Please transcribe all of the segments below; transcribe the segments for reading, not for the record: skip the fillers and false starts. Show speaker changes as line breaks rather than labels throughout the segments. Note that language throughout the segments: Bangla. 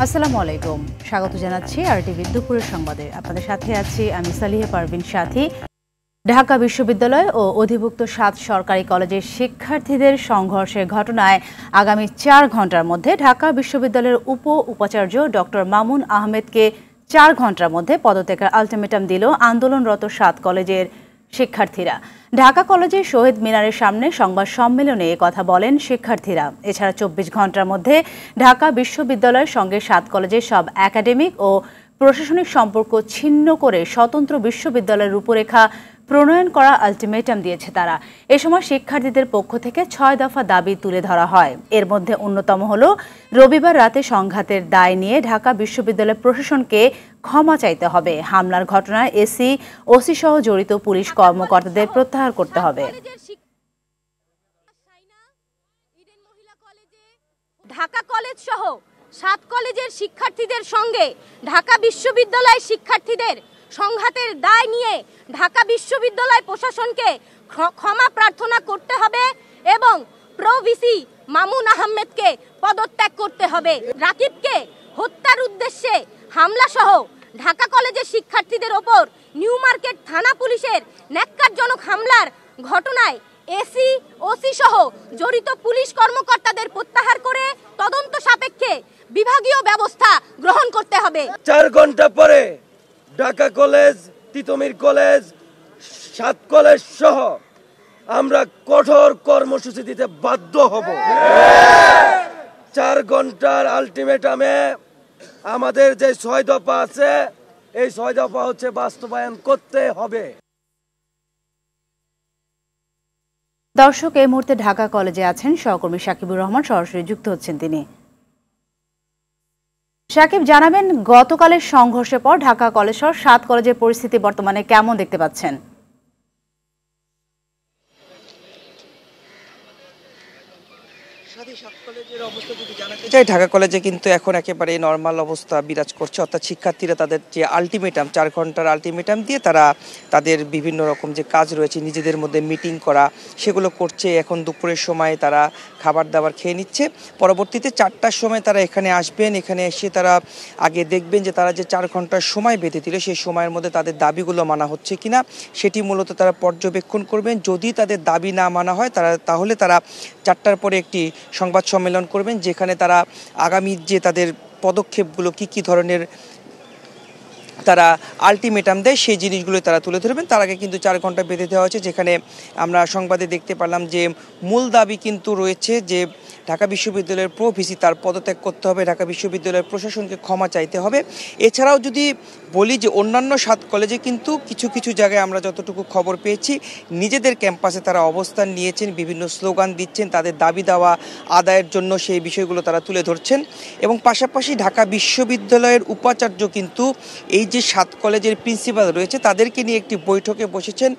আসসালামু আলাইকুম, স্বাগত জানাচ্ছি আরটিভি দুপুরের সংবাদে। আপনাদের সাথে আছি আমি সালিহা পারভিন সাথী। ঢাকা বিশ্ববিদ্যালয় ও অধিভুক্ত 7 সরকারি কলেজের শিক্ষার্থীদের সংঘর্ষের ঘটনায় আগামী 4 ঘণ্টার মধ্যে ঢাকা বিশ্ববিদ্যালয়ের উপাচার্য ডক্টর মামুন আহমেদকে 4 ঘণ্টার মধ্যে পদত্যাগের আলটিমেটাম দিল আন্দোলনরত 7 কলেজের শিক্ষার্থীরা। ঢাকা কলেজের শহীদ মিনারের সামনে সংবাদ সম্মেলনে কথা বলেন শিক্ষার্থীরা। এছাড়া 24 ঘণ্টার মধ্যে ঢাকা বিশ্ববিদ্যালয়ের সঙ্গে 7 কলেজের সব একাডেমিক ও প্রশাসনিক সম্পর্ক ছিন্ন করে স্বতন্ত্র বিশ্ববিদ্যালয়ের রূপরেখা প্রণয়ন করা আলটিমেটাম দিয়েছে তারা। এ সময় শিক্ষার্থীদের পক্ষ থেকে 6 দফা দাবি তুলে ধরা হয়। এর মধ্যে অন্যতম হল রবিবার রাতে সংঘাতের দায় নিয়ে ঢাকা বিশ্ববিদ্যালয় প্রশাসনকে ক্ষমা চাইতে হবে, হামলার ঘটনায় এসি, ওসি সহ জড়িত পুলিশ কর্মকর্তাদের প্রত্যাহার করতে হবে।
ঢাকা কলেজ সহ 7 কলেজের শিক্ষার্থীদের সঙ্গে ঢাকা বিশ্ববিদ্যালয়ের শিক্ষার্থীদের সংঘাতের দায় নিয়ে ঢাকা বিশ্ববিদ্যালয় প্রশাসনকে ক্ষমা প্রার্থনা করতে হবে এবং প্রো-ভিসি মামুন আহমেদকে পদত্যাগ করতে হবে। রাকিবকে হত্যার উদ্দেশ্যে হামলা সহ ঢাকা কলেজের শিক্ষার্থীদের ওপর নিউ মার্কেট থানা পুলিশের ন্যাক্কারজনক হামলার ঘটনায় এসি, ওসি সহ জড়িত পুলিশ কর্মকর্তাদের প্রত্যাহার করে তদন্ত সাপেক্ষে বিভাগীয় ব্যবস্থা গ্রহণ করতে হবে।
4 ঘন্টা পরে Dhaka college, Titumir college, 7 college সহ আমরা কঠোর কর্মসূচি দিতে বাধ্য হব। 4 ঘন্টার আলটিমেটামে আমাদের যে 6 দফা আছে, এই 6 দফা হচ্ছে বাস্তবায়ন করতে হবে।
দর্শক, এই মুহূর্তে ঢাকা কলেজে আছেন সহকর্মী সাকিবুর রহমান, সরাসরি যুক্ত হচ্ছেন তিনি। সাকিব, জানাবেন গতকালের সংঘর্ষের পর ঢাকা কলেজ সহ 7 কলেজের পরিস্থিতি বর্তমানে কেমন দেখতে পাচ্ছেন?
ঢাকা কলেজে কিন্তু এখন একেবারে নর্মাল অবস্থা বিরাজ করছে, অর্থাৎ শিক্ষার্থীরা তাদের যে আলটিমেটাম 4 ঘন্টার আলটিমেটাম দিয়ে তারা তাদের বিভিন্ন রকম যে কাজ রয়েছে নিজেদের মধ্যে মিটিং করা সেগুলো করছে। এখন দুপুরের সময় তারা খাবার দাবার খেয়ে নিচ্ছে। পরবর্তীতে 4টার সময় তারা এখানে আসবেন। এখানে এসে তারা আগে দেখবেন যে তারা যে 4 ঘন্টার সময় বেঁধে দিল সেই সময়ের মধ্যে তাদের দাবিগুলো মানা হচ্ছে কিনা সেটি মূলত তারা পর্যবেক্ষণ করবেন। যদি তাদের দাবি না মানা হয় তাহলে তারা 4টার পরে একটি সংবাদ সম্মেলন করবেন, যেখানে তারা আগামী যে তাদের পদক্ষেপগুলো কি ধরনের তারা আলটিমেটাম দেয় সেই জিনিসগুলো তারা তুলে ধরবেন। তার আগে কিন্তু 4 ঘন্টা বেঁধে দেওয়া হয়েছে, যেখানে আমরা সংবাদে দেখতে পারলাম যে মূল দাবি কিন্তু রয়েছে যে ঢাকা বিশ্ববিদ্যালয়ের প্রো-ভিসি তার পদত্যাগ করতে হবে, ঢাকা বিশ্ববিদ্যালয়ের প্রশাসনকে ক্ষমা চাইতে হবে। এছাড়াও যদি বলি যে অন্যান্য 7 কলেজে কিন্তু কিছু কিছু জায়গায় আমরা যতটুকু খবর পেয়েছি নিজেদের ক্যাম্পাসে তারা অবস্থান নিয়েছেন, বিভিন্ন স্লোগান দিচ্ছেন, তাদের দাবি দেওয়া আদায়ের জন্য সেই বিষয়গুলো তারা তুলে ধরছেন। এবং পাশাপাশি ঢাকা বিশ্ববিদ্যালয়ের উপাচার্য কিন্তু এই যে 7 কলেজের প্রিন্সিপাল রয়েছে তাদেরকে নিয়ে একটি বৈঠকে বসেছেন।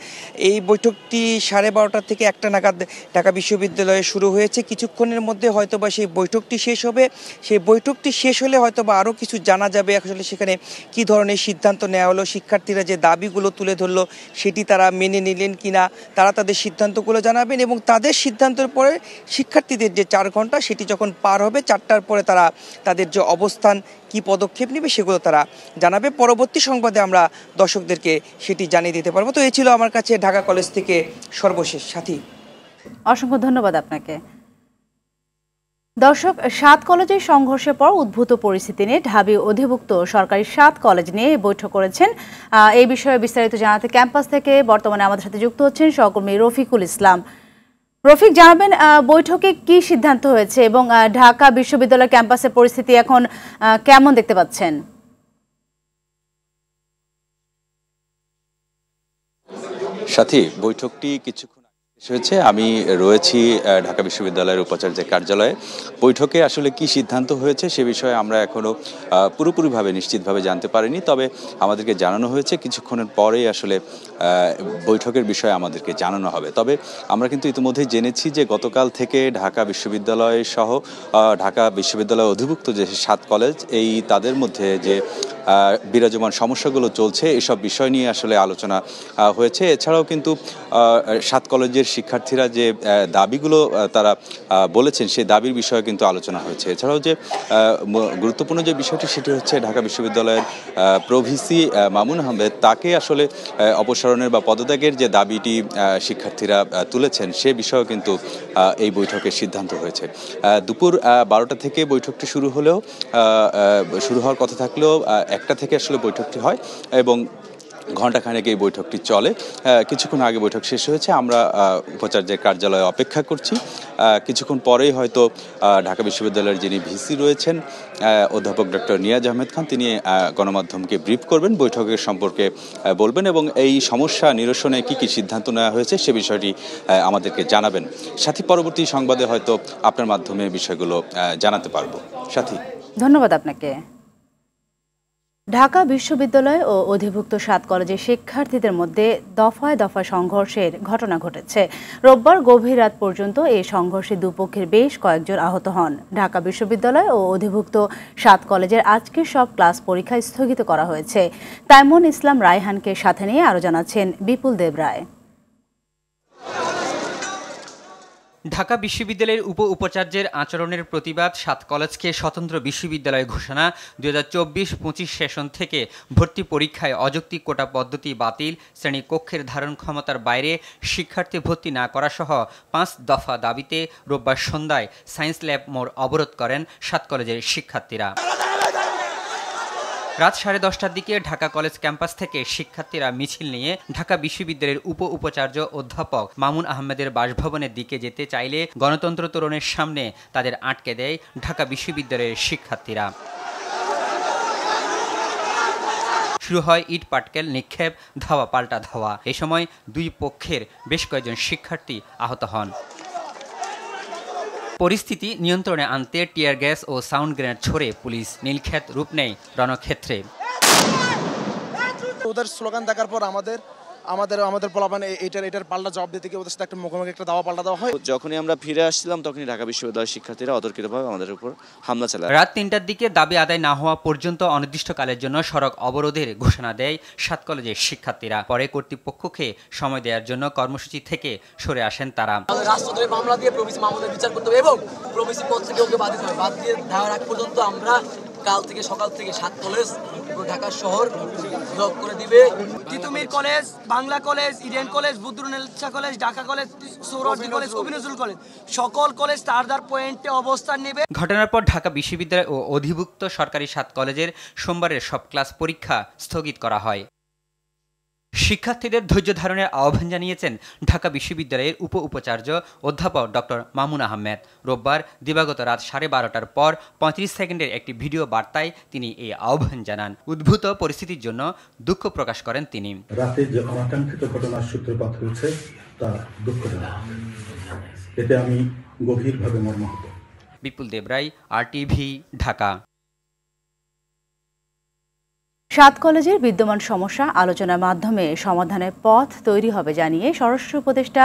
এই বৈঠকটি 12:30 থেকে 1টা নাগাদ ঢাকা বিশ্ববিদ্যালয়ে শুরু হয়েছে। কিছুক্ষণের মধ্যে হয়তোবা সেই বৈঠকটি শেষ হবে। সেই বৈঠকটি শেষ হলে হয়তোবা আরও কিছু জানা যাবে আসলে সেখানে কী ধরনের সিদ্ধান্ত নেওয়া হলো, শিক্ষার্থীরা যে দাবিগুলো তুলে ধরলো সেটি তারা মেনে নিলেন কিনা তারা তাদের সিদ্ধান্তগুলো জানাবেন। এবং তাদের সিদ্ধান্তের পরে শিক্ষার্থীদের যে 4 ঘন্টা সেটি যখন পার হবে 4টার পরে তারা তাদের যে অবস্থান কি পদক্ষেপ নেবে সেগুলো তারা জানাবে। পরবর্তী সংবাদে আমরা দর্শকদেরকে সেটি জানিয়ে দিতে পারবো। তো এই ছিল আমার কাছে ঢাকা কলেজ থেকে সর্বশেষ সাথী।
অসংখ্য ধন্যবাদ আপনাকে। দর্শক, 7 কলেজের সংঘর্ষের পর উদ্ভূত পরিস্থিতি নিয়ে ঢাবি অধিভুক্ত সরকারি 7 কলেজ নিয়ে বৈঠক করেছেন। এই বিষয়ে বিস্তারিত জানাতে ক্যাম্পাস থেকে বর্তমানে আমাদের সাথে যুক্ত হচ্ছেন সহকর্মী রফিকুল ইসলাম। রফিক, জানাবেন বৈঠকে কি সিদ্ধান্ত হয়েছে এবং ঢাকা বিশ্ববিদ্যালয় ক্যাম্পাসের পরিস্থিতি এখন কেমন দেখতে পাচ্ছেন?
সাথী, বৈঠকটি কিছুক্ষণ হয়েছে। আমি রয়েছি ঢাকা বিশ্ববিদ্যালয়ের উপাচার্যের কার্যালয়ে। বৈঠকে আসলে কি সিদ্ধান্ত হয়েছে সে বিষয়ে আমরা এখনো পুরোপুরিভাবে নিশ্চিতভাবে জানতে পারিনি, তবে আমাদেরকে জানানো হয়েছে কিছুক্ষণের পরেই আসলে বৈঠকের বিষয়ে আমাদেরকে জানানো হবে। তবে আমরা কিন্তু ইতিমধ্যেই জেনেছি যে গতকাল থেকে ঢাকা বিশ্ববিদ্যালয় সহ ঢাকা বিশ্ববিদ্যালয় অধিভুক্ত যে 7 কলেজ তাদের মধ্যে যে বিরাজমান সমস্যাগুলো চলছে এসব বিষয় নিয়ে আসলে আলোচনা হয়েছে। এছাড়াও কিন্তু 7 কলেজের শিক্ষার্থীরা যে দাবিগুলো তারা বলেছেন সেই দাবির বিষয়ে কিন্তু আলোচনা হয়েছে। এছাড়াও যে গুরুত্বপূর্ণ যে বিষয়টি সেটি হচ্ছে ঢাকা বিশ্ববিদ্যালয়ের প্রভিসি মামুন আহমেদ তাকে আসলে অপসারণের বা পদত্যাগের যে দাবিটি শিক্ষার্থীরা তুলেছেন সে বিষয়েও কিন্তু এই বৈঠকে সিদ্ধান্ত হয়েছে। দুপুর 12টা থেকে বৈঠকটি শুরু হওয়ার কথা থাকলেও 1টা থেকে আসলে বৈঠকটি হয় এবং ঘণ্টাখানেক এই বৈঠকটি চলে। কিছুক্ষণ আগে বৈঠক শেষ হয়েছে। আমরা উপাচার্যের কার্যালয়ে অপেক্ষা করছি। কিছুক্ষণ পরেই হয়তো ঢাকা বিশ্ববিদ্যালয়ের যিনি ভিসি রয়েছেন অধ্যাপক ডক্টর নিয়াজ আহমেদ খান তিনি গণমাধ্যমকে ব্রিফ করবেন, বৈঠকের সম্পর্কে বলবেন এবং এই সমস্যা নিরসনে কি কি সিদ্ধান্ত নেওয়া হয়েছে সে বিষয়টি আমাদেরকে জানাবেন। সাথী, পরবর্তী সংবাদে হয়তো আপনার মাধ্যমে বিষয়গুলো জানাতে পারবো। সাথী,
ধন্যবাদ আপনাকে। ঢাকা বিশ্ববিদ্যালয় ও অধিভুক্ত 7 কলেজের শিক্ষার্থীদের মধ্যে দফায় দফায় সংঘর্ষের ঘটনা ঘটেছে। রোববার গভীর রাত পর্যন্ত এই সংঘর্ষে দুপক্ষের বেশ কয়েকজন আহত হন। ঢাকা বিশ্ববিদ্যালয় ও অধিভুক্ত 7 কলেজের আজকের সব ক্লাস পরীক্ষা স্থগিত করা হয়েছে। তাইমুন ইসলাম রায়হানকে সাথে নিয়ে আরও জানাচ্ছেন বিপুল দেব রায়।
ঢাকা বিশ্ববিদ্যালয়ের উপাচার্যের আচরণের প্রতিবাদ 7 কলেজকে স্বতন্ত্র বিশ্ববিদ্যালয় ঘোষণা, 2024-25 সেশন থেকে ভর্তি পরীক্ষায় অযৌক্তিক কোটা পদ্ধতি বাতিল, শ্রেণীকক্ষের ধারণ ক্ষমতার বাইরে শিক্ষার্থী ভর্তি না করা সহ 5 দফা দাবিতে রোববার সন্ধ্যায় সায়েন্স ল্যাব মোড় অবরোধ করেন 7 কলেজের শিক্ষার্থীরা। রাত 10:30টার দিকে ঢাকা কলেজ ক্যাম্পাস থেকে শিক্ষার্থীরা মিছিল নিয়ে ঢাকা বিশ্ববিদ্যালয়ের উপাচার্য অধ্যাপক মামুন আহমেদের বাসভবনের দিকে যেতে চাইলে গণতন্ত্র তোরণের সামনে তাদের আটকে দেয় ঢাকা বিশ্ববিদ্যালয়ের শিক্ষার্থীরা। শুরু হয় ইট পাটকেল নিক্ষেপ, ধাওয়া পাল্টা ধাওয়া। এ সময় দুই পক্ষের বেশ কয়েকজন শিক্ষার্থী আহত হন। পরিস্থিতি নিয়ন্ত্রণে আনতে টিয়ার গ্যাস ও সাউন্ড গ্রেনেড ছড়ে পুলিশ। নীলক্ষেত রূপ নেয় রণক্ষেত্রে।
ওদের স্লোগান দেখার পর আমাদের পোলাপানে এটার পাল্টা জবাব দিতে গিয়ে ওদের সাথে একটা মুখোমুখি একটা দাওয়া পাল্টা দেওয়া হয়।
যখনই আমরা ফিরে আসছিলাম তখনই ঢাকা বিশ্ববিদ্যালয়ের শিক্ষার্থীরা অতর্কিতভাবে আমাদের উপর হামলা চালায়।
রাত 3টার দিকে দাবি আদায় না হওয়া পর্যন্ত অনির্দিষ্টকালের জন্য সড়ক অবরোধের ঘোষণা দেয় 7 কলেজের শিক্ষার্থীরা। পরে কর্তৃপক্ষকে সময় দেওয়ার জন্য কর্মসূচি থেকে সরে আসেন তারা।
রাষ্ট্রদ্রোহী মামলা দিয়ে প্রভিসি মামলার বিচার করতে হবে এবং প্রভিসি পদ থেকে ওকে বাদ দিতে হবে। বাদ দিয়ে দেওয়ার আগ পর্যন্ত আমরা সকাল থেকে 7 কলেজ ঢাকা শহর ব্লক করে দিবে।
Titumir college, Bangla college, Eden college, Badrunnesa college, Dhaka college, সৌরভী কলেজ, কবি নজরুল কলেজ, সকল কলেজ তার পয়েন্টে অবস্থান নেবে।
ঘটনার পর ঢাকা বিশ্ববিদ্যালয় ও অধিভুক্ত সরকারি 7 কলেজের সোমবারের সব ক্লাস পরীক্ষা স্থগিত করা হয়। শিক্ষার্থীদের ধৈর্য ধারণের আহ্বান জানিয়েছেন ঢাকা বিশ্ববিদ্যালয়ের উপাচার্য অধ্যাপক ডক্টর মামুন আহমেদ। রোববার দিবাগত রাত 12:30টার পর 35 সেকেন্ডের একটি ভিডিও বার্তায় তিনি এই আহ্বান জানান। উদ্ভূত পরিস্থিতির জন্য দুঃখ প্রকাশ করেন তিনি।
রাতে যে অনাকাঙ্ক্ষিত ঘটনার সূত্রপাত হয়েছে তা দুঃখজনক, এতে আমি গভীরভাবে মর্মাহত।
বিপুল দেব রায়, RTV, ঢাকা।
7 কলেজের বিদ্যমান সমস্যা আলোচনার মাধ্যমে সমাধানের পথ তৈরি হবে জানিয়ে স্বরাষ্ট্র উপদেষ্টা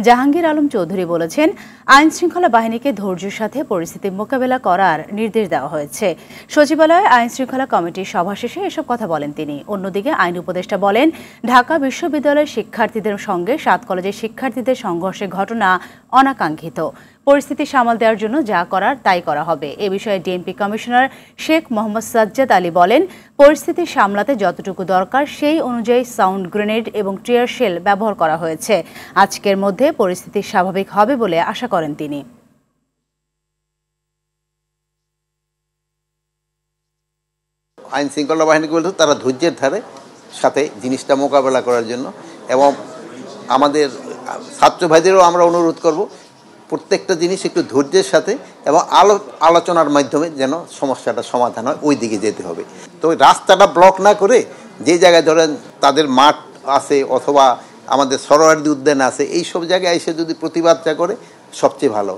জাহাঙ্গীর আলম চৌধুরী বলেছেন, আইন শৃঙ্খলা বাহিনীকে ধৈর্যের সাথে পরিস্থিতি মোকাবেলা করার নির্দেশ দেওয়া হয়েছে। সচিবালয়ে আইন শৃঙ্খলা কমিটির সভা শেষে এসব কথা বলেন তিনি। অন্যদিকে আইন উপদেষ্টা বলেন, ঢাকা বিশ্ববিদ্যালয়ের শিক্ষার্থীদের সঙ্গে 7 কলেজের শিক্ষার্থীদের সংঘর্ষের ঘটনা অনাকাঙ্ক্ষিত। পরিস্থিতি সামাল দেওয়ার জন্য যা করার তাই করা হবে। এ বিষয়ে ডিএমপি কমিশনার শেখ মোহাম্মদ সাজ্জাদ আলী বলেন, পরিস্থিতি সামলাতে যতটুকু দরকার সেই অনুযায়ী সাউন্ড গ্রেনেড এবং টিয়ার শেল ব্যবহার করা হয়েছে। আজকের মধ্যে পরিস্থিতি স্বাভাবিক হবে বলে আশা করেন তিনি।
আইন শৃঙ্খলা বাহিনীকে বলতে তারা ধৈর্যের ধারে সাথে জিনিসটা মোকাবেলা করার জন্য, এবং আমাদের ছাত্র ভাইদেরও আমরা অনুরোধ করব প্রত্যেকটা জিনিস একটু ধৈর্যের সাথে এবং আলোচনার মাধ্যমে যেন সমস্যাটা সমাধান হয়, ওই দিকে যেতে হবে। তো রাস্তাটা ব্লক না করে যে জায়গায় ধরেন তাদের মাঠ আছে অথবা আমাদের সরোয়ার্দী উদ্যান আছে, এই সব জায়গায় এসে যদি প্রতিবাদটা করে সবচেয়ে ভালো।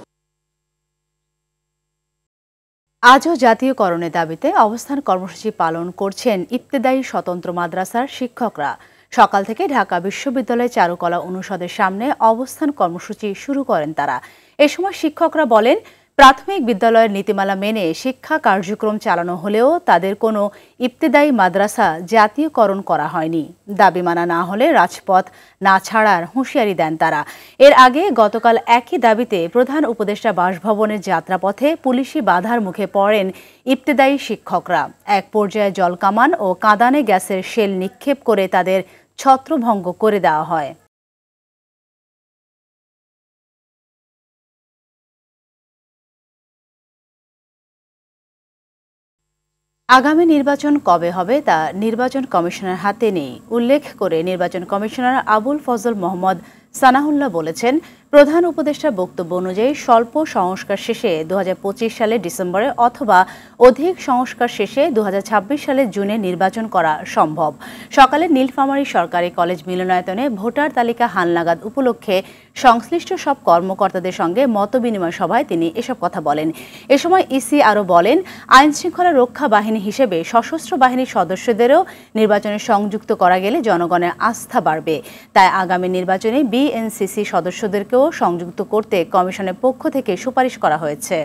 আজও জাতীয়করণের দাবিতে অবস্থান কর্মসূচি পালন করছেন ইবতেদায়ী স্বতন্ত্র মাদ্রাসার শিক্ষকরা। সকাল থেকে ঢাকা বিশ্ববিদ্যালয় চারুকলা অনুষদের সামনে অবস্থান কর্মসূচি শুরু করেন তারা। এ সময় শিক্ষকরা বলেন, প্রাথমিক বিদ্যালয়ের নীতিমালা মেনে শিক্ষা কার্যক্রম চালানো হলেও তাদের কোনো ইবতেদায়ী মাদ্রাসা জাতীয়করণ করা হয়নি। দাবি মানা না হলে রাজপথ না ছাড়ার হুঁশিয়ারি দেন তারা। এর আগে গতকাল একই দাবিতে প্রধান উপদেষ্টা বাসভবনের যাত্রাপথে পুলিশি বাধার মুখে পড়েন ইবতেদায়ী শিক্ষকরা। এক পর্যায়ে জলকামান ও কাঁদানে গ্যাসের শেল নিক্ষেপ করে তাদের ছত্রভঙ্গ করে দেওয়া হয়। আগামী নির্বাচন কবে হবে তা নির্বাচন কমিশনের হাতে নেই উল্লেখ করে নির্বাচন কমিশনার আবুল ফজল মোহাম্মদ সানাহুল্লাহ বলেছেন, প্রধান উপদেষ্টার বক্তব্য অনুযায়ী স্বল্প সংস্কার শেষে 2025 সালের ডিসেম্বরে অথবা অধিক সংস্কার শেষে 2026 সালের জুনে নির্বাচন করা সম্ভব। সকালে নীলফামারী সরকারি কলেজ মিলনায়তনে ভোটার তালিকা হালনাগাদ উপলক্ষে সংশ্লিষ্ট সব কর্মকর্তাদের সঙ্গে মতবিনিময় সভায় তিনি এসব কথা বলেন। এ সময় ইসি আরও বলেন, আইনশৃঙ্খলা রক্ষা বাহিনী হিসেবে সশস্ত্র বাহিনীর সদস্যদেরও নির্বাচনে সংযুক্ত করা গেলে জনগণের আস্থা বাড়বে। তাই আগামী নির্বাচনে বিএনসিসি সদস্যদেরকেও সংযুক্ত করতে কমিশনের পক্ষ থেকে সুপারিশ করা হয়েছে।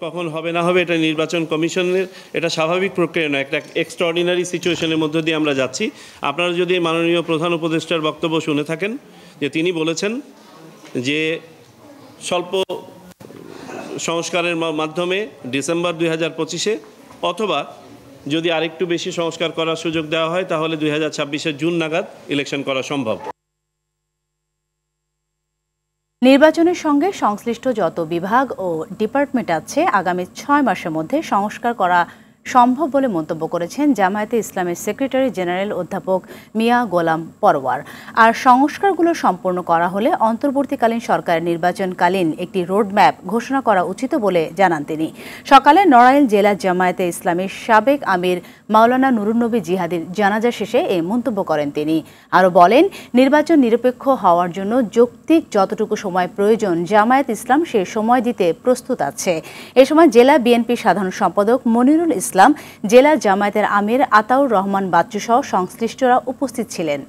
কখন হবে না হবে এটা নির্বাচন কমিশনের এটা স্বাভাবিক প্রক্রিয়া নয়, একটা এক্সট্রাঅর্ডিনারি সিচুয়েশনের মধ্য দিয়ে আমরা যাচ্ছি। আপনারা যদি মাননীয় প্রধান উপদেষ্টার বক্তব্য শুনে থাকেন যে তিনি বলেছেন যে স্বল্প সংস্কারের মাধ্যমে ডিসেম্বর 2025-এ অথবা যদি আরেকটু বেশি সংস্কার করার সুযোগ দেওয়া হয় তাহলে 2026-এর জুন নাগাদ ইলেকশন করা সম্ভব।
নির্বাচনের সঙ্গে সংশ্লিষ্ট যত বিভাগ ও ডিপার্টমেন্ট আছে আগামী 6 মাসের মধ্যে সংস্কার করা সম্ভব বলে মন্তব্য করেছেন জামায়াতে ইসলামের সেক্রেটারি জেনারেল অধ্যাপক মিয়া গোলাম পরওয়ার। আর সংস্কারগুলো সম্পূর্ণ করা হলে অন্তর্বর্তীকালীন সরকারের নির্বাচনকালীন একটি রোডম্যাপ ঘোষণা করা উচিত বলে জানান তিনি। সকালে নড়াইল জেলা জামায়াতে ইসলামের সাবেক আমির মাওলানা নুরুন্নবী জিহাদির জানাজা শেষে এই মন্তব্য করেন তিনি। আরও বলেন, নির্বাচন নিরপেক্ষ হওয়ার জন্য যৌক্তিক যতটুকু সময় প্রয়োজন জামায়াত ইসলাম সে সময় দিতে প্রস্তুত আছে। এ সময় জেলা বিএনপি সাধারণ সম্পাদক মনিরুল ইসলাম, জেলা জামায়াতের আমির আতাউর রহমান বাচ্চু সহ সংশ্লিষ্টরা উপস্থিত ছিলেন।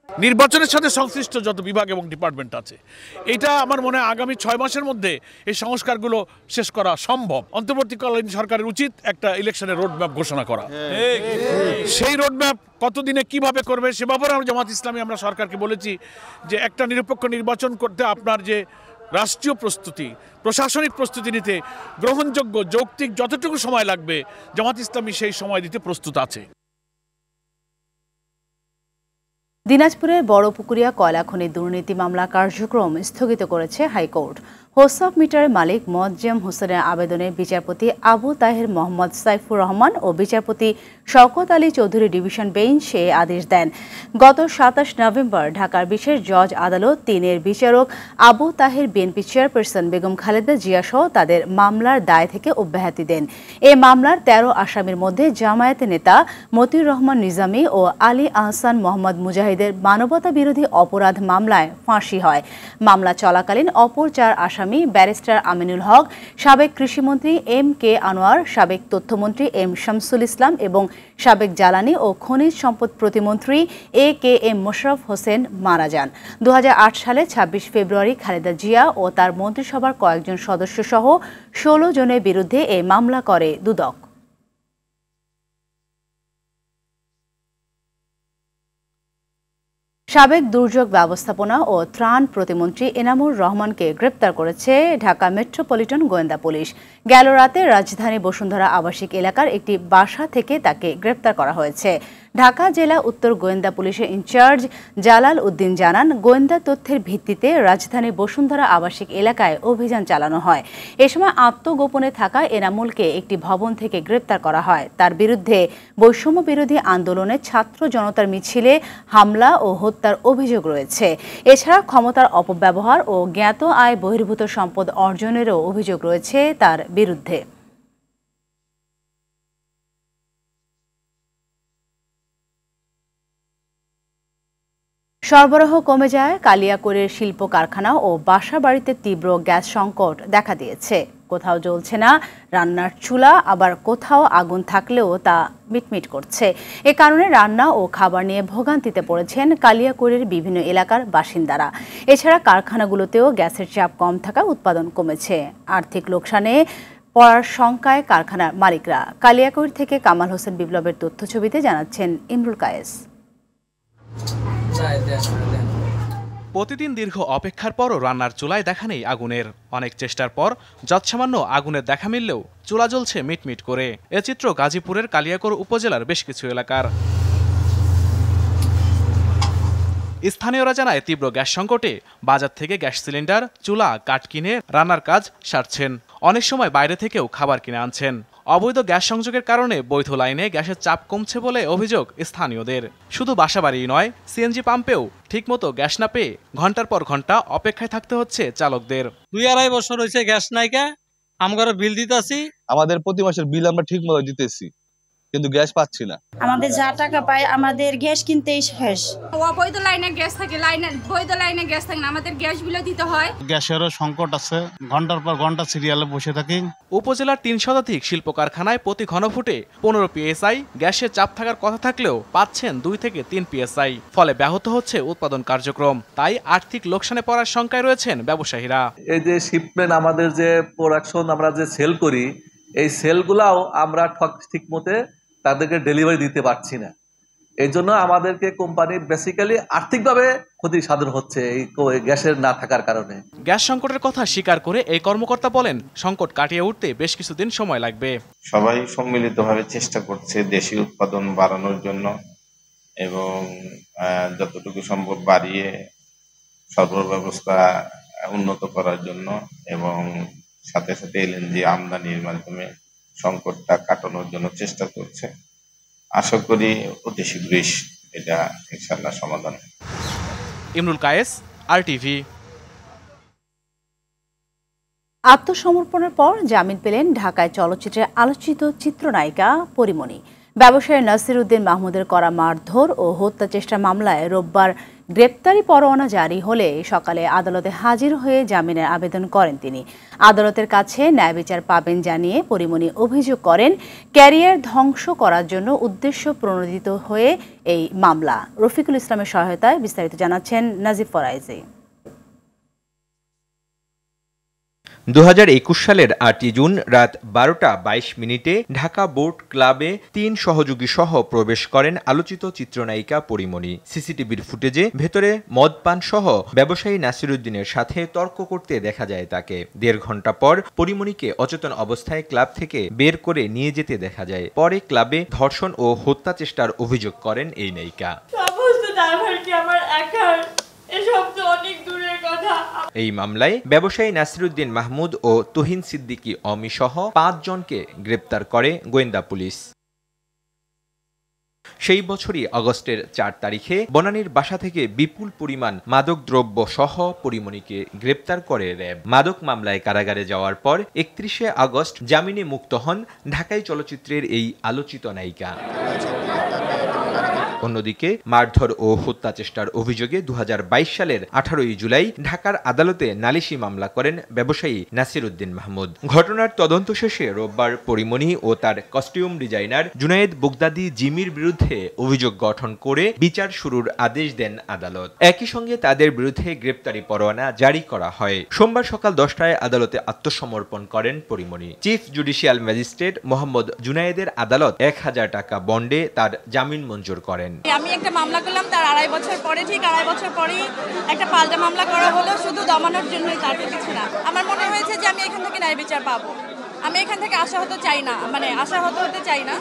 নির্বাচনের সাথে সংশ্লিষ্ট যত বিভাগ এবং ডিপার্টমেন্ট আছে এটা আমার মনে হয় আগামী 6 মাসের মধ্যে এই সংস্কারগুলো শেষ করা সম্ভব। অন্তর্বর্তীকালীন সরকারের উচিত একটা ইলেকশনের রোডম্যাপ ঘোষণা করা। সেই রোডম্যাপ কতদিনে কিভাবে করবে সে ব্যাপারে আমরা জামাত ইসলামী আমরা সরকারকে বলেছি যে একটা নিরপেক্ষ নির্বাচন করতে আপনার যে রাষ্ট্রীয় প্রস্তুতি প্রশাসনিক প্রস্তুতি নিতে গ্রহণযোগ্য যৌক্তিক যতটুকু সময় লাগবে জামাত ইসলামী সেই সময় দিতে প্রস্তুত আছে।
দিনাজপুরের বড়পুকুরিয়া কয়লা খনি দুর্নীতি মামলা কার্যক্রম স্থগিত করেছে হাইকোর্ট। হোসাফ মিটারের মালিক মোয়াজ্জেম হোসেনের আবেদনে বিচারপতি আবু তাহের মোহাম্মদ সাইফুর রহমান ও বিচারপতি শওকত আলী চৌধুরী ডিভিশন বেঞ্চ এ আদেশ দেন। গত 27 নভেম্বর ঢাকার বিশেষ জজ আদালত 3-এর বিচারক আবু তাহের বিএনপি চেয়ারপারসন বেগম খালেদা জিয়া সহ তাদের মামলার দায় থেকে অব্যাহতি দেন। এ মামলার 13 আসামির মধ্যে জামায়াত নেতা মতিউর রহমান নিজামী ও আলী আহসান মোহাম্মদ মুজাহিদের মানবতা বিরোধী অপরাধ মামলায় ফাঁসি হয়। মামলা চলাকালীন অপর 4 আসামি ব্যারিস্টার আমিনুল হক, সাবেক কৃষিমন্ত্রী এম কে আনোয়ার, সাবেক তথ্যমন্ত্রী এম শামসুল ইসলাম এবং সাবেক জ্বালানি ও খনিজ সম্পদ প্রতিমন্ত্রী এ কে এম মোশাররফ হোসেন মারা যান। 2008 সালে 26 ফেব্রুয়ারি খালেদা জিয়া ও তার মন্ত্রিসভার কয়েকজন সদস্য সহ 16 জনের বিরুদ্ধে এ মামলা করে দুদক। সাবেক দুর্যোগ ব্যবস্থাপনা ও ত্রাণ প্রতিমন্ত্রী এনামুর রহমানকে গ্রেপ্তার করেছে ঢাকা মেট্রোপলিটন গোয়েন্দা পুলিশ। গেল রাতে রাজধানী বসুন্ধরা আবাসিক এলাকার একটি বাসা থেকে তাকে গ্রেপ্তার করা হয়েছে। ঢাকা জেলা উত্তর গোয়েন্দা পুলিশের ইনচার্জ জালাল উদ্দিন জানান, গোয়েন্দা তথ্যের ভিত্তিতে রাজধানী বসুন্ধরা আবাসিক এলাকায় অভিযান চালানো হয়। এ সময় আত্মগোপনে থাকা এনামুলকে একটি ভবন থেকে গ্রেপ্তার করা হয়। তার বিরুদ্ধে বৈষম্য বিরোধী আন্দোলনে ছাত্র জনতার মিছিলে হামলা ও হত্যার অভিযোগ রয়েছে। এছাড়া ক্ষমতার অপব্যবহার ও জ্ঞাত আয় বহির্ভূত সম্পদ অর্জনেরও অভিযোগ রয়েছে তার বিরুদ্ধে। সরবরাহ কমে যায় কালিয়াকৈরের শিল্প কারখানা ও বাসা বাড়িতে তীব্র গ্যাস সংকট দেখা দিয়েছে। কোথাও জ্বলছে না রান্নার চুলা, আবার কোথাও আগুন থাকলেও তা মিটমিট করছে। এ কারণে রান্না ও খাবার নিয়ে ভোগান্তিতে পড়েছেন কালিয়াকৈরের বিভিন্ন এলাকার বাসিন্দারা। এছাড়া কারখানাগুলোতেও গ্যাসের চাপ কম থাকায় উৎপাদন কমেছে। আর্থিক লোকসানে পড়ার শঙ্কায় কারখানার মালিকরা। কালিয়াকৈর থেকে কামাল হোসেন বিপ্লবের তথ্যছবিতে জানাচ্ছেন ইমরুল কায়েস।
প্রতিদিন দীর্ঘ অপেক্ষার পরও রান্নার চুলায় দেখা নেই আগুনের। অনেক চেষ্টার পর যৎসামান্য আগুনের দেখা মিললেও চুলা জ্বলছে মিটমিট করে। এ চিত্র গাজীপুরের কালিয়াকৈর উপজেলার বেশ কিছু এলাকার। স্থানীয়রা জানায় তীব্র গ্যাস সংকটে বাজার থেকে গ্যাস সিলিন্ডার, চুলা, কাঠ কিনে রান্নার কাজ সারছেন। অনেক সময় বাইরে থেকেও খাবার কিনে আনছেন। অবৈধ গ্যাস সংযোগের কারণে বৈধ লাইনে গ্যাসের চাপ কমছে বলে অভিযোগ স্থানীয়দের। শুধু বাসাবাড়িই নয়, সিএনজি পাম্পেও ঠিকমতো গ্যাস না পেয়ে ঘন্টার পর ঘন্টা অপেক্ষায় থাকতে হচ্ছে চালকদের।
2-2.5 বছর হয়েছে গ্যাস নাইকা, আমরা বিল দিতেছি।
আমাদের প্রতি মাসের বিল আমরা ঠিক মতো দিতেছি, কিন্তু গ্যাস পাচ্ছি না।
আমাদের যা টাকা পাই আমাদের গ্যাস কিনতেই শেষ।
অবৈধ লাইনে গ্যাস থাকে, বৈধ লাইনে গ্যাস থাকে না, আমাদের গ্যাস বিল দিতে হয়।
গ্যাসেরও সংকট আছে, ঘন্টার পর ঘন্টা সিরিয়ালে বসে থাকি।
উপজেলার 3 শতাধিক শিল্প কারখানায় প্রতি ঘনফুটে 15 PSI গ্যাসের চাপ থাকার কথা থাকলেও পাচ্ছেন 2 থেকে 3 PSI। ফলে ব্যাহত হচ্ছে উৎপাদন কার্যক্রম। তাই আর্থিক লোকসানে পড়ার শঙ্কায় রয়েছেন ব্যবসায়ীরা।
এই যে শিপমেন্ট, আমাদের যে প্রোডাকশন আমরা যে সেল করি, এই সেলগুলাও আমরা ঠিক মতে তাদেরকে ডেলিভারি দিতে পারছি না। এই জন্য আমাদেরকে কোম্পানি বেসিক্যালি আর্থিকভাবে ক্ষতি সাধন হচ্ছে এই গ্যাসের না থাকার কারণে।
গ্যাস সংকটের কথা স্বীকার করে এই কর্মকর্তা বলেন, সংকট কাটিয়ে উঠতে বেশ কিছুদিন সময় লাগবে।
সবাই সম্মিলিতভাবে চেষ্টা করছে দেশীয় উৎপাদন বাড়ানোর জন্য এবং যতটুকু সম্ভব বাড়িয়ে সরবরাহ ব্যবস্থা উন্নত করার জন্য এবং সাথে সাথে এলএনজি আমদানির মাধ্যমে সংকটটা কাটানোর জন্য চেষ্টা করছে। আশা করি অতি শীঘ্রই এটা ইনশাআল্লাহ সমাধান।
ইমরুল কায়েস, RTV।
আত্মসমর্পণের পর জামিন পেলেন ঢাকায় চলচ্চিত্রের আলোচিত চিত্রনায়িকা পরিমণি। ব্যবসায়ী নাসির উদ্দিন মাহমুদের করা মারধর ও হত্যা চেষ্টা মামলায় রোববার গ্রেপ্তারি পরোয়ানা জারি হলে সকালে আদালতে হাজির হয়ে জামিনের আবেদন করেন তিনি। আদালতের কাছে ন্যায় বিচার পাবেন জানিয়ে পরিমণি অভিযোগ করেন, ক্যারিয়ার ধ্বংস করার জন্য উদ্দেশ্য প্রণোদিত হয়ে এই মামলা। রফিকুল ইসলামের সহায়তায় বিস্তারিত জানাচ্ছেন নাজিব ফরাইজি।
2021 সালের 8 জুন রাত 12:22 ঢাকা বোট ক্লাবে 3 সহযোগী সহ প্রবেশ করেন আলোচিত চিত্রনায়িকা পরিমণি। সিসিটিভির ফুটেজে ভেতরে মদ পান সহ ব্যবসায়ী নাসির উদ্দিনের সাথে তর্ক করতে দেখা যায় তাকে। 1.5 ঘন্টা পর পরিমণিকে অচেতন অবস্থায় ক্লাব থেকে বের করে নিয়ে যেতে দেখা যায়। পরে ক্লাবে ধর্ষণ ও হত্যা চেষ্টার অভিযোগ করেন এই নায়িকা। এই মামলায় ব্যবসায়ী নাসির উদ্দিন মাহমুদ ও তুহিন সিদ্দিকী অমি সহ 5 জনকে গ্রেপ্তার করে গোয়েন্দা পুলিশ। সেই বছরই আগস্টের 4 তারিখে বনানীর বাসা থেকে বিপুল পরিমাণ মাদকদ্রব্য সহ পরিমণিকে গ্রেপ্তার করে র্যাব। মাদক মামলায় কারাগারে যাওয়ার পর 31 আগস্ট জামিনে মুক্ত হন ঢাকাই চলচ্চিত্রের এই আলোচিত নায়িকা। অন্যদিকে মারধর ও হত্যা চেষ্টার অভিযোগে 2022 সালের 18 জুলাই ঢাকার আদালতে নালিশি মামলা করেন ব্যবসায়ী নাসির উদ্দিন মাহমুদ। ঘটনার তদন্ত শেষে রোববার পরিমণি ও তার কস্টিউম ডিজাইনার জুনায়েদ বুগদাদি জিমির বিরুদ্ধে অভিযোগ গঠন করে বিচার শুরুর আদেশ দেন আদালত। একই সঙ্গে তাদের বিরুদ্ধে গ্রেপ্তারি পরোয়ানা জারি করা হয়। সোমবার সকাল 10টায় আদালতে আত্মসমর্পণ করেন Porimoni. Chief judicial magistrate Mohammad জুনায়েদের আদালত 1000 টাকা বন্ডে তার জামিন মঞ্জুর করেন।
আমি একটা মামলা করলাম, তার 2.5 বছর পরে, ঠিক 2.5 বছর পরেই একটা পাল্টা মামলা করা হলো, শুধু দমানোর জন্যই, তার কিছু না। আমার মনে হয়েছে যে আমি এখান থেকে ন্যায় বিচার পাবো। আমি এখান থেকে আশাহত হতে চাই না।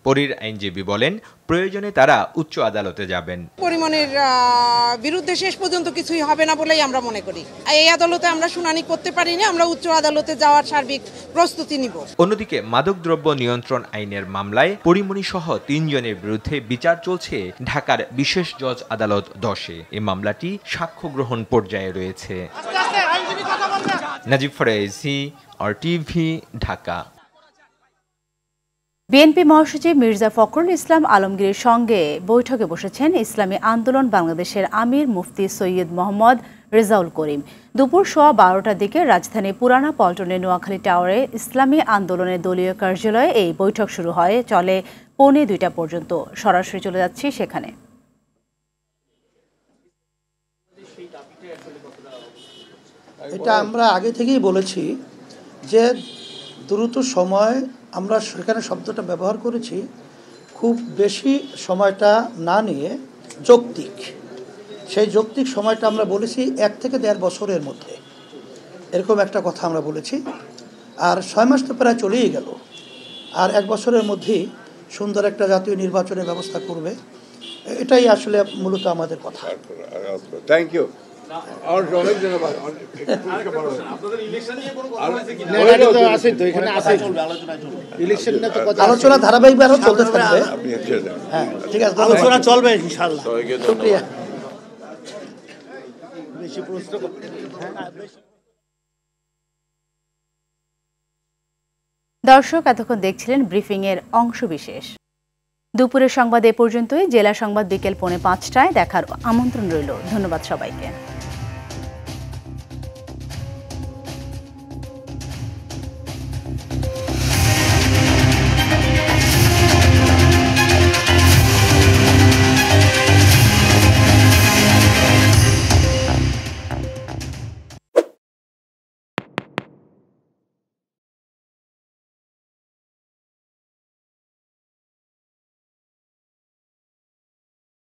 পরীর আইনজীবী বলেন, প্রয়োজনে তারা উচ্চ আদালতে যাবেন।
পরিমণির বিরুদ্ধে শেষ পর্যন্ত কিছুই হবে না বলেই আমরা মনে করি। এই আদালতে আমরা শুনানি করতে পারিনি, আমরা উচ্চ আদালতে যাওয়ার সার্বিক প্রস্তুতি নিব।
অন্যদিকে মাদকদ্রব্য নিয়ন্ত্রণ আইনের মামলায় পরিমণি সহ 3 জনের বিরুদ্ধে বিচার চলছে ঢাকার বিশেষ জজ আদালত 10-এ। এই মামলাটি সাক্ষ্য গ্রহণ পর্যায়ে রয়েছে। নাজিব ফরাইজি, RTV, ঢাকা।
বিএনপি মহাসচিব মির্জা ফখরুল ইসলাম আলমগীরের সঙ্গে বৈঠকে বসেছেন ইসলামী আন্দোলন বাংলাদেশের আমির মুফতি সৈয়দ মোহাম্মদ রেজাউল করিম। দুপুর 12:15টার দিকে রাজধানী পুরানা পল্টনের নোয়াখালী টাওয়ারে ইসলামী আন্দোলনের দলীয় কার্যালয়ে এই বৈঠক শুরু হয়, চলে 1:45 পর্যন্ত। সরাসরি চলে যাচ্ছি সেখানে।
এটা আমরা আগে থেকেই বলেছি যে দ্রুত সময়, আমরা সেখানে শব্দটা ব্যবহার করেছি, খুব বেশি সময়টা না নিয়ে যৌক্তিক, সেই যৌক্তিক সময়টা আমরা বলেছি 1 থেকে 1.5 বছরের মধ্যে, এরকম একটা কথা আমরা বলেছি। আর 6 মাস তো প্রায় চলেই গেল, আর 1 বছরের মধ্যেই সুন্দর একটা জাতীয় নির্বাচনের ব্যবস্থা করবে, এটাই আসলে মূলত আমাদের কথা।
Thank you.
আলোচনা ধারাবাহিকভাবে চলতে থাকবে। হ্যাঁ, ঠিক আছে, আলোচনা চলবে ইনশাআল্লাহ। শুকরিয়া।
দর্শক, এতক্ষণ দেখছিলেন ব্রিফিং এর অংশবিশেষ। দুপুরের সংবাদ এ পর্যন্তই। জেলা সংবাদ বিকেল 4:45টায় দেখার আমন্ত্রণ রইল। ধন্যবাদ সবাইকে।